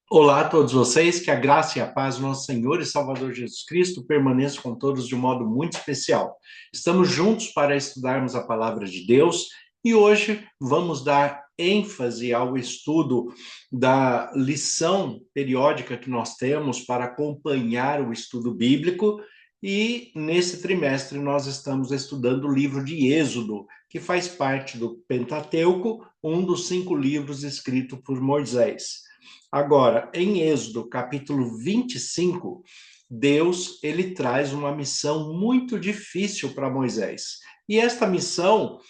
Olá a todos vocês, que a graça e a paz do nosso Senhor e Salvador Jesus Cristo permaneça com todos de um modo muito especial. Estamos juntos para estudarmos a palavra de Deus e hoje vamos dar ênfase ao estudo da lição periódica que nós temos para acompanhar o estudo bíblico. E nesse trimestre nós estamos estudando o livro de Êxodo, que faz parte do Pentateuco, um dos 5 livros escritos por Moisés. Agora, em Êxodo, capítulo 25, Deus ele traz uma missão muito difícil para Moisés. E esta missão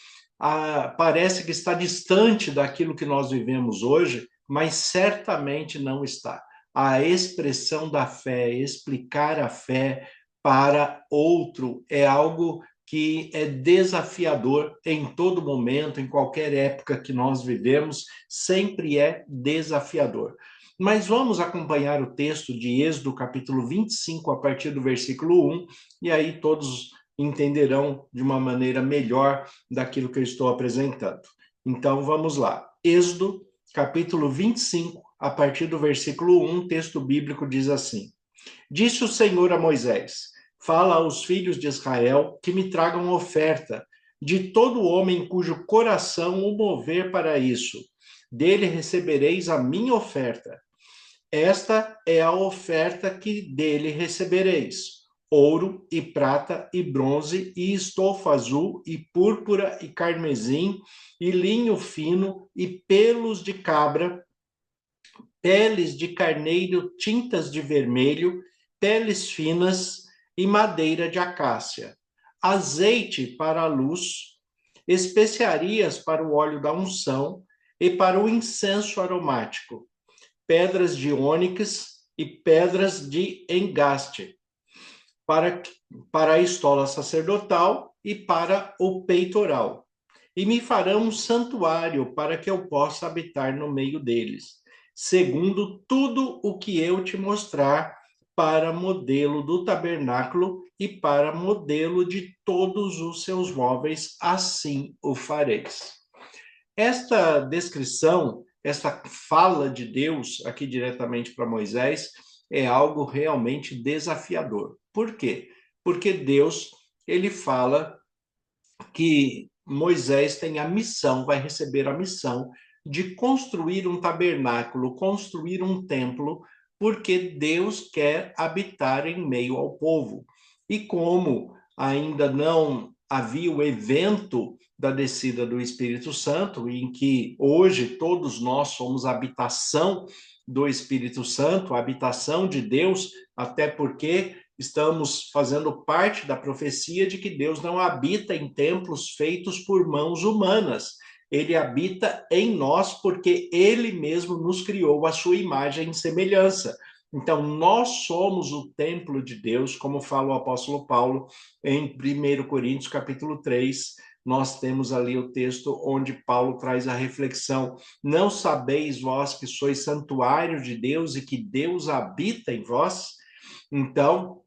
parece que está distante daquilo que nós vivemos hoje, mas certamente não está. A expressão da fé, explicar a fé para outro é algo que é desafiador em todo momento, em qualquer época que nós vivemos, sempre é desafiador. Mas vamos acompanhar o texto de Êxodo, capítulo 25, a partir do versículo 1, e aí todos entenderão de uma maneira melhor daquilo que eu estou apresentando. Então vamos lá. Êxodo, capítulo 25, a partir do versículo 1, o texto bíblico diz assim: Disse o Senhor a Moisés: Fala aos filhos de Israel que me tragam oferta de todo homem cujo coração o mover para isso. Dele recebereis a minha oferta. Esta é a oferta que dele recebereis: ouro e prata e bronze e estofa azul e púrpura e carmesim e linho fino e pelos de cabra, peles de carneiro, tintas de vermelho, peles finas e madeira de acácia, azeite para a luz, especiarias para o óleo da unção e para o incenso aromático, pedras de ônix e pedras de engaste, para, para a estola sacerdotal e para o peitoral. E me farão um santuário para que eu possa habitar no meio deles, segundo tudo o que eu te mostrar, para modelo do tabernáculo e para modelo de todos os seus móveis, assim o fareis. Esta descrição, esta fala de Deus aqui diretamente para Moisés, é algo realmente desafiador. Por quê? Porque Deus, ele fala que Moisés tem a missão, vai receber a missão de construir um tabernáculo, construir um templo, porque Deus quer habitar em meio ao povo. E como ainda não havia o evento da descida do Espírito Santo, em que hoje todos nós somos a habitação do Espírito Santo, a habitação de Deus, até porque estamos fazendo parte da profecia de que Deus não habita em templos feitos por mãos humanas. Ele habita em nós porque ele mesmo nos criou a sua imagem e semelhança. Então, nós somos o templo de Deus, como fala o apóstolo Paulo em 1 Coríntios, capítulo 3. Nós temos ali o texto onde Paulo traz a reflexão: não sabeis vós que sois santuário de Deus e que Deus habita em vós? Então,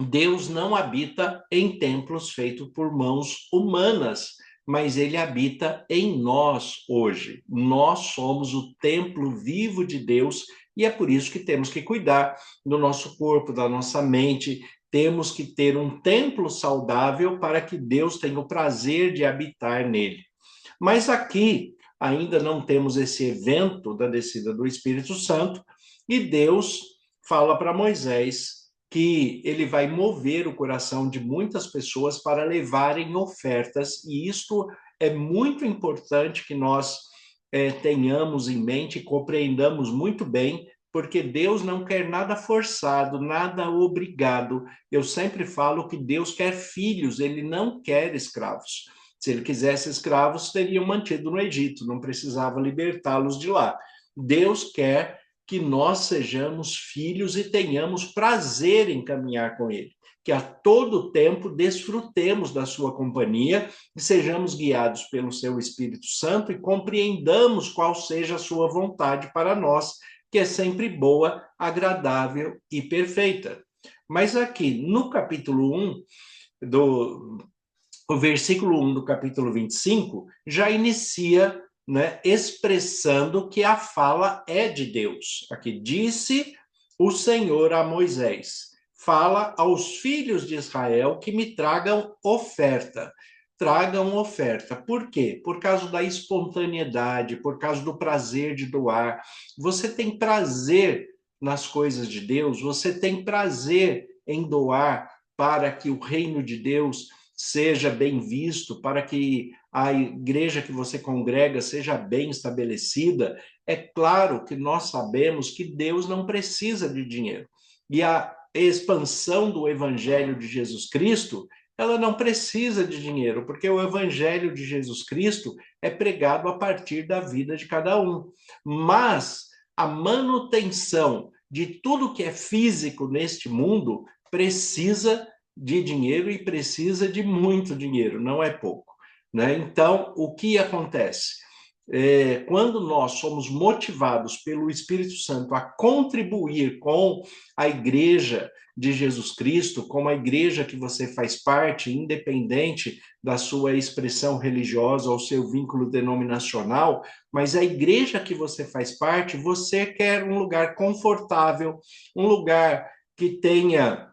Deus não habita em templos feitos por mãos humanas, mas ele habita em nós hoje. Nós somos o templo vivo de Deus e é por isso que temos que cuidar do nosso corpo, da nossa mente. Temos que ter um templo saudável para que Deus tenha o prazer de habitar nele. Mas aqui ainda não temos esse evento da descida do Espírito Santo e Deus fala para Moisés que ele vai mover o coração de muitas pessoas para levarem ofertas, e isto é muito importante que nós tenhamos em mente e compreendamos muito bem, porque Deus não quer nada forçado, nada obrigado. Eu sempre falo que Deus quer filhos, ele não quer escravos. Se ele quisesse escravos, teriam mantido no Egito, não precisava libertá-los de lá. Deus quer que nós sejamos filhos e tenhamos prazer em caminhar com ele, que a todo tempo desfrutemos da sua companhia e sejamos guiados pelo seu Espírito Santo e compreendamos qual seja a sua vontade para nós, que é sempre boa, agradável e perfeita. Mas aqui no capítulo 1 do o versículo 1 do capítulo 25 já inicia né, expressando que a fala é de Deus. Aqui disse o Senhor a Moisés: fala aos filhos de Israel que me tragam oferta. Tragam oferta. Por quê? Por causa da espontaneidade, por causa do prazer de doar. Você tem prazer nas coisas de Deus, você tem prazer em doar para que o reino de Deus seja bem visto, para que a igreja que você congrega seja bem estabelecida. É claro que nós sabemos que Deus não precisa de dinheiro. E a expansão do evangelho de Jesus Cristo, ela não precisa de dinheiro, porque o evangelho de Jesus Cristo é pregado a partir da vida de cada um. Mas a manutenção de tudo que é físico neste mundo precisa de dinheiro e precisa de muito dinheiro, não é pouco, né? Então, o que acontece? Quando nós somos motivados pelo Espírito Santo a contribuir com a igreja de Jesus Cristo, com a igreja que você faz parte, independente da sua expressão religiosa ou seu vínculo denominacional, mas a igreja que você faz parte, você quer um lugar confortável, um lugar que tenha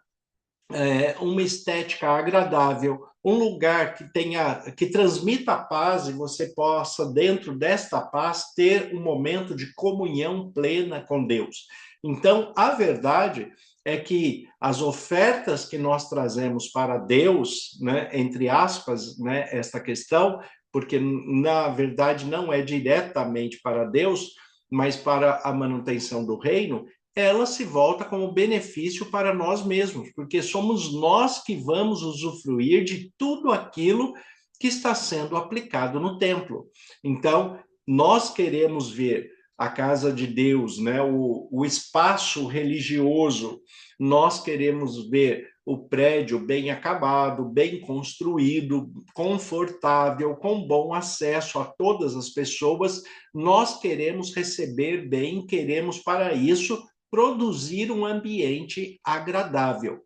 uma estética agradável, um lugar que transmita paz e você possa, dentro desta paz, ter um momento de comunhão plena com Deus. Então, a verdade é que as ofertas que nós trazemos para Deus, né, entre aspas, né, esta questão, porque na verdade não é diretamente para Deus, mas para a manutenção do reino, ela se volta como benefício para nós mesmos, porque somos nós que vamos usufruir de tudo aquilo que está sendo aplicado no templo. Então, nós queremos ver a casa de Deus, né, o espaço religioso, nós queremos ver o prédio bem acabado, bem construído, confortável, com bom acesso a todas as pessoas. Nós queremos receber bem, queremos para isso produzir um ambiente agradável,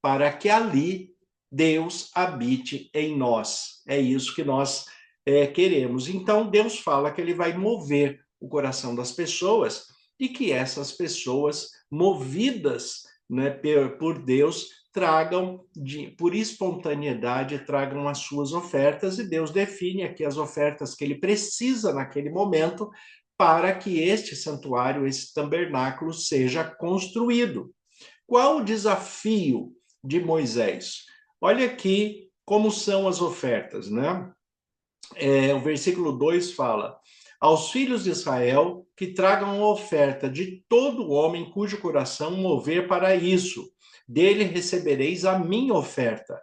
para que ali Deus habite em nós. É isso que nós queremos. Então, Deus fala que ele vai mover o coração das pessoas e que essas pessoas, movidas, né, por Deus, tragam, por espontaneidade, tragam as suas ofertas, e Deus define aqui as ofertas que ele precisa naquele momento para que este santuário, esse tabernáculo, seja construído. Qual o desafio de Moisés? Olha aqui como são as ofertas, né? O versículo 2 fala: aos filhos de Israel que tragam a oferta de todo homem cujo coração mover para isso, dele recebereis a minha oferta.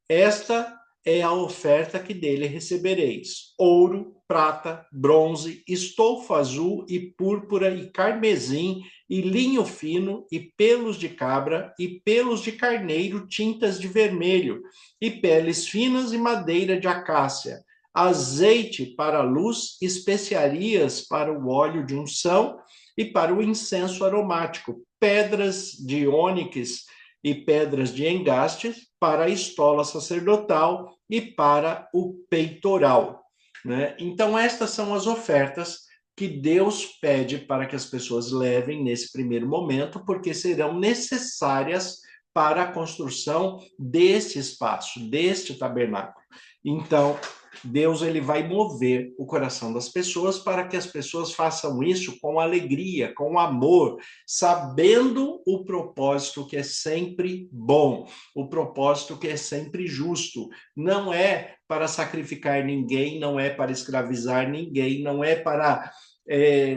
Esta é a oferta que dele recebereis: ouro, prata, bronze, estofo azul e púrpura e carmesim e linho fino e pelos de cabra e pelos de carneiro, tintas de vermelho e peles finas e madeira de acácia, azeite para a luz, especiarias para o óleo de unção e para o incenso aromático, pedras de ônix e pedras de engaste para a estola sacerdotal e para o peitoral, né? Então, estas são as ofertas que Deus pede para que as pessoas levem nesse primeiro momento, porque serão necessárias para a construção deste espaço, deste tabernáculo. Então, Deus ele vai mover o coração das pessoas para que as pessoas façam isso com alegria, com amor, sabendo o propósito que é sempre bom, o propósito que é sempre justo. Não é para sacrificar ninguém, não é para escravizar ninguém, não é para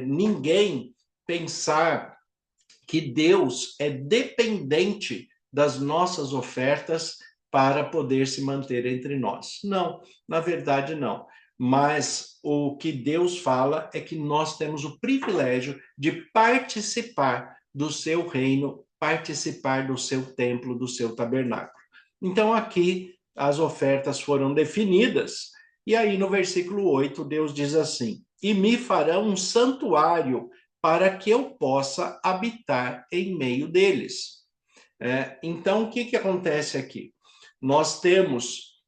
ninguém pensar que Deus é dependente das nossas ofertas para poder se manter entre nós. Não, na verdade não. Mas o que Deus fala é que nós temos o privilégio de participar do seu reino, participar do seu templo, do seu tabernáculo. Então aqui as ofertas foram definidas, e aí no versículo 8 Deus diz assim: e me farão um santuário para que eu possa habitar em meio deles. Então, o que acontece aqui? Nós temos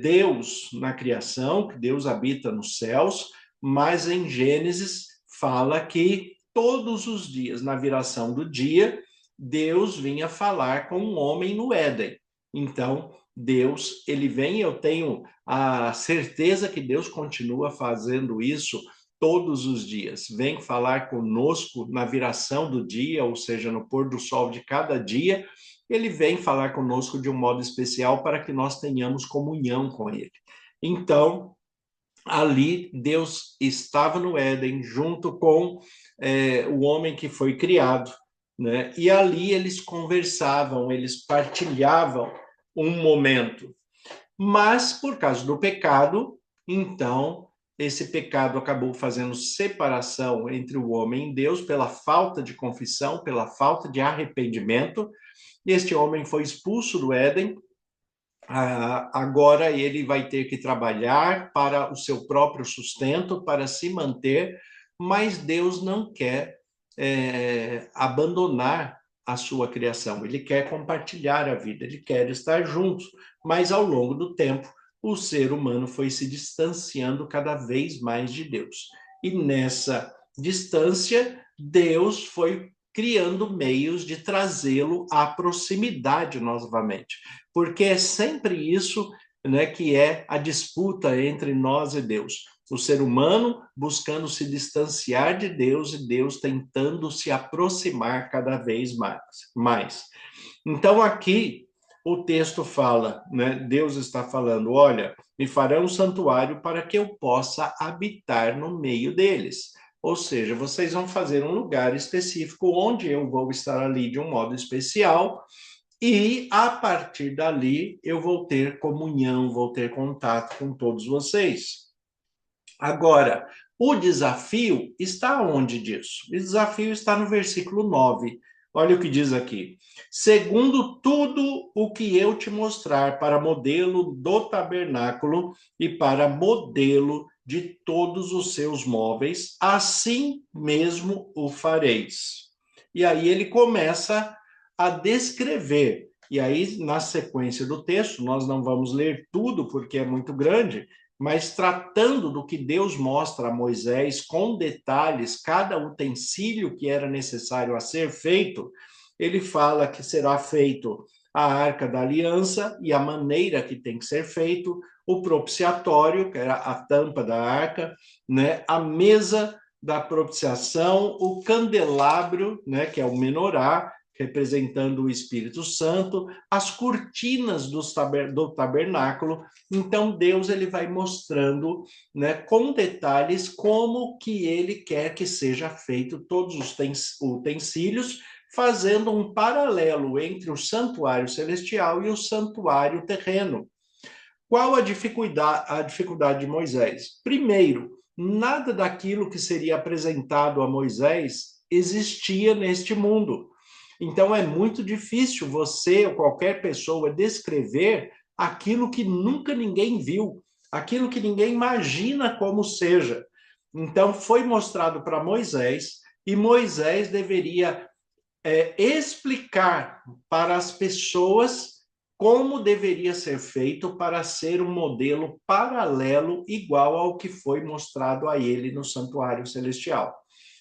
Deus na criação, que Deus habita nos céus, mas em Gênesis fala que todos os dias, na viração do dia, Deus vinha falar com um homem no Éden. Então, Deus, ele vem, eu tenho a certeza que Deus continua fazendo isso todos os dias. Vem falar conosco na viração do dia, ou seja, no pôr do sol de cada dia. Ele vem falar conosco de um modo especial para que nós tenhamos comunhão com ele. Então, ali Deus estava no Éden junto com o homem que foi criado, né? E ali eles conversavam, eles partilhavam um momento. Mas por causa do pecado, então esse pecado acabou fazendo separação entre o homem e Deus pela falta de confissão, pela falta de arrependimento. Este homem foi expulso do Éden. Agora ele vai ter que trabalhar para o seu próprio sustento, para se manter, mas Deus não quer abandonar a sua criação, ele quer compartilhar a vida, ele quer estar junto, mas ao longo do tempo o ser humano foi se distanciando cada vez mais de Deus. E nessa distância, Deus foi criando meios de trazê-lo à proximidade novamente, porque é sempre isso, né, que é a disputa entre nós e Deus. O ser humano buscando se distanciar de Deus e Deus tentando se aproximar cada vez mais. Então aqui o texto fala, né, Deus está falando, olha, me farão um santuário para que eu possa habitar no meio deles. Ou seja, vocês vão fazer um lugar específico onde eu vou estar ali de um modo especial e a partir dali eu vou ter comunhão, vou ter contato com todos vocês. Agora, o desafio está onde disso? O desafio está no versículo 9. Olha o que diz aqui. Segundo tudo o que eu te mostrar para modelo do tabernáculo e para modelo de todos os seus móveis, assim mesmo o fareis. E aí ele começa a descrever. E aí, na sequência do texto, nós não vamos ler tudo porque é muito grande, mas tratando do que Deus mostra a Moisés com detalhes, cada utensílio que era necessário a ser feito, ele fala que será feito a arca da aliança e a maneira que tem que ser feito, o propiciatório, que era a tampa da arca, né, a mesa da propiciação, o candelabro, né, que é o menorá, representando o Espírito Santo, as cortinas do tabernáculo. Então Deus ele vai mostrando, né, com detalhes como que ele quer que seja feito todos os utensílios, fazendo um paralelo entre o santuário celestial e o santuário terreno. Qual a dificuldade de Moisés? Primeiro, nada daquilo que seria apresentado a Moisés existia neste mundo. Então é muito difícil você ou qualquer pessoa descrever aquilo que nunca ninguém viu, aquilo que ninguém imagina como seja. Então foi mostrado para Moisés e Moisés deveria explicar para as pessoas como deveria ser feito para ser um modelo paralelo igual ao que foi mostrado a ele no santuário celestial.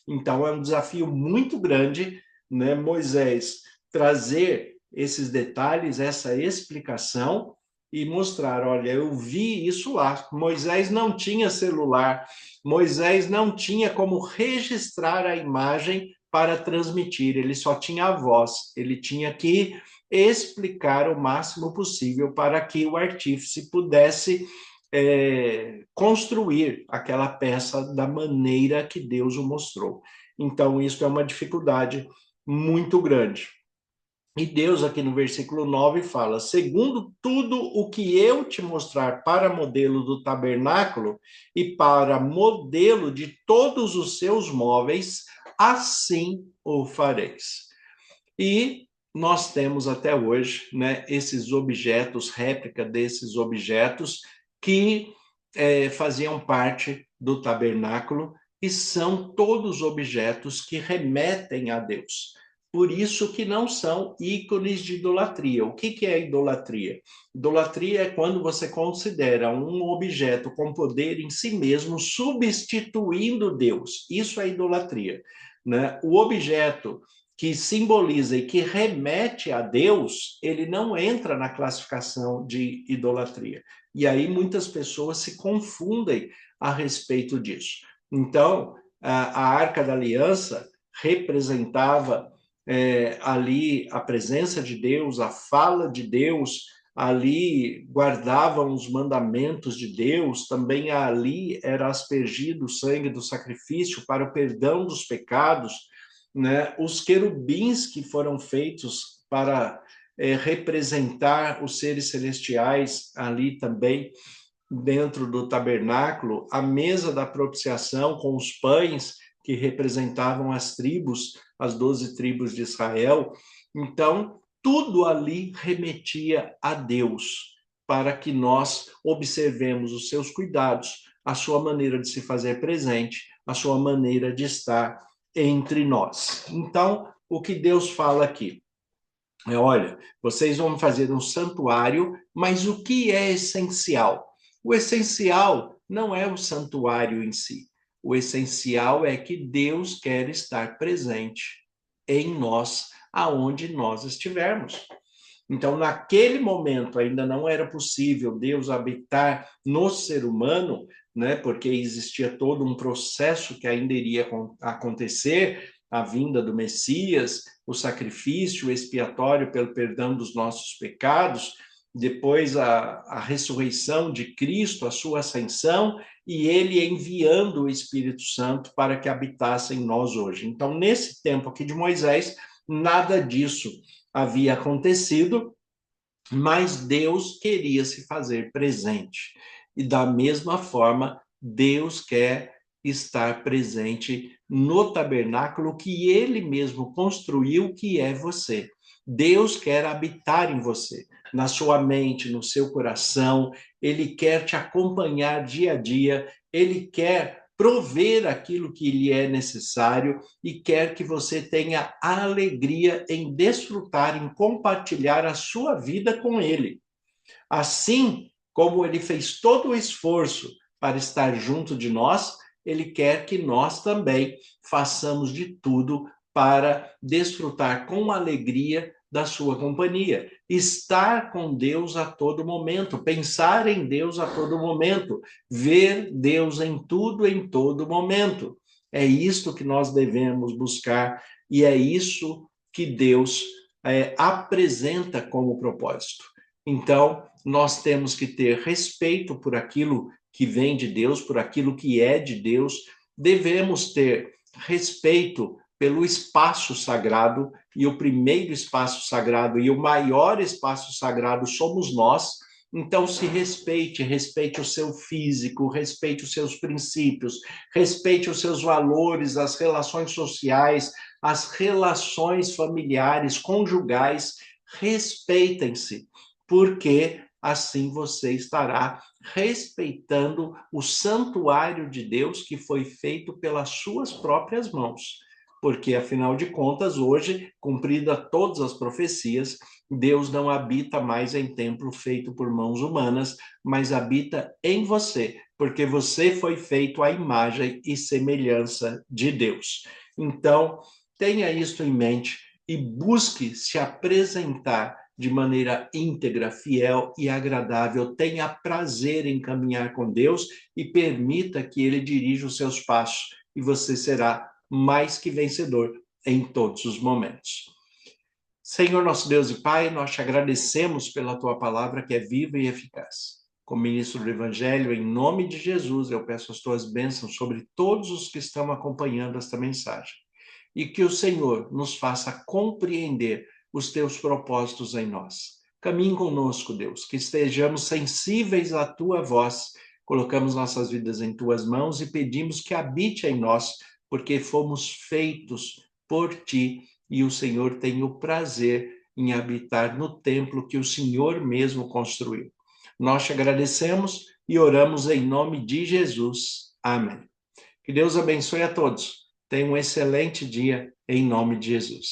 Então é um desafio muito grande, né, Moisés trazer esses detalhes, essa explicação e mostrar, olha, eu vi isso lá. Moisés não tinha celular, Moisés não tinha como registrar a imagem para transmitir, ele só tinha a voz, ele tinha que explicar o máximo possível para que o artífice pudesse construir aquela peça da maneira que Deus o mostrou. Então, isso é uma dificuldade muito grande. E Deus, aqui no versículo 9, fala: segundo tudo o que eu te mostrar para modelo do tabernáculo e para modelo de todos os seus móveis, assim o fareis. E nós temos até hoje, né, esses objetos, réplica desses objetos que faziam parte do tabernáculo e são todos objetos que remetem a Deus. Por isso que não são ícones de idolatria. O que é idolatria? Idolatria é quando você considera um objeto com poder em si mesmo substituindo Deus. Isso é idolatria, né? O objeto que simboliza e que remete a Deus, ele não entra na classificação de idolatria. E aí muitas pessoas se confundem a respeito disso. Então, a Arca da Aliança representava ali a presença de Deus, a fala de Deus, ali guardavam os mandamentos de Deus, também ali era aspergido o sangue do sacrifício para o perdão dos pecados, né? Os querubins que foram feitos para representar os seres celestiais ali também dentro do tabernáculo, a mesa da propiciação com os pães que representavam as tribos, as 12 tribos de Israel. Então, tudo ali remetia a Deus, para que nós observemos os seus cuidados, a sua maneira de se fazer presente, a sua maneira de estar entre nós. Então, o que Deus fala aqui? Olha, vocês vão fazer um santuário, mas o que é essencial? O essencial não é o santuário em si. O essencial é que Deus quer estar presente em nós, aonde nós estivermos. Então, naquele momento, ainda não era possível Deus habitar no ser humano, né? Porque existia todo um processo que ainda iria acontecer, a vinda do Messias, o sacrifício expiatório pelo perdão dos nossos pecados, depois a ressurreição de Cristo, a sua ascensão, e ele enviando o Espírito Santo para que habitasse em nós hoje. Então, nesse tempo aqui de Moisés, nada disso havia acontecido, mas Deus queria se fazer presente. E da mesma forma, Deus quer estar presente no tabernáculo que ele mesmo construiu, que é você. Deus quer habitar em você, na sua mente, no seu coração, ele quer te acompanhar dia a dia, ele quer prover aquilo que lhe é necessário e quer que você tenha a alegria em desfrutar, em compartilhar a sua vida com ele. Assim como ele fez todo o esforço para estar junto de nós, ele quer que nós também façamos de tudo para desfrutar com alegria da sua companhia. Estar com Deus a todo momento, pensar em Deus a todo momento, ver Deus em tudo, em todo momento. É isto que nós devemos buscar e é isso que Deus apresenta como propósito. Então, nós temos que ter respeito por aquilo que vem de Deus, por aquilo que é de Deus. Devemos ter respeito pelo espaço sagrado, e o primeiro espaço sagrado e o maior espaço sagrado somos nós. Então, se respeite, respeite o seu físico, respeite os seus princípios, respeite os seus valores, as relações sociais, as relações familiares, conjugais, respeitem-se, porque assim você estará respeitando o santuário de Deus que foi feito pelas suas próprias mãos. Porque, afinal de contas, hoje, cumprida todas as profecias, Deus não habita mais em templo feito por mãos humanas, mas habita em você, porque você foi feito à imagem e semelhança de Deus. Então, tenha isso em mente e busque se apresentar de maneira íntegra, fiel e agradável. Tenha prazer em caminhar com Deus e permita que Ele dirija os seus passos e você será mais que vencedor em todos os momentos. Senhor nosso Deus e Pai, nós te agradecemos pela tua palavra que é viva e eficaz. Como ministro do Evangelho, em nome de Jesus, eu peço as tuas bênçãos sobre todos os que estão acompanhando esta mensagem. E que o Senhor nos faça compreender os teus propósitos em nós. Caminhe conosco, Deus, que estejamos sensíveis à tua voz. Colocamos nossas vidas em tuas mãos e pedimos que habite em nós, porque fomos feitos por ti e o Senhor tem o prazer em habitar no templo que o Senhor mesmo construiu. Nós te agradecemos e oramos em nome de Jesus. Amém. Que Deus abençoe a todos. Tenha um excelente dia em nome de Jesus.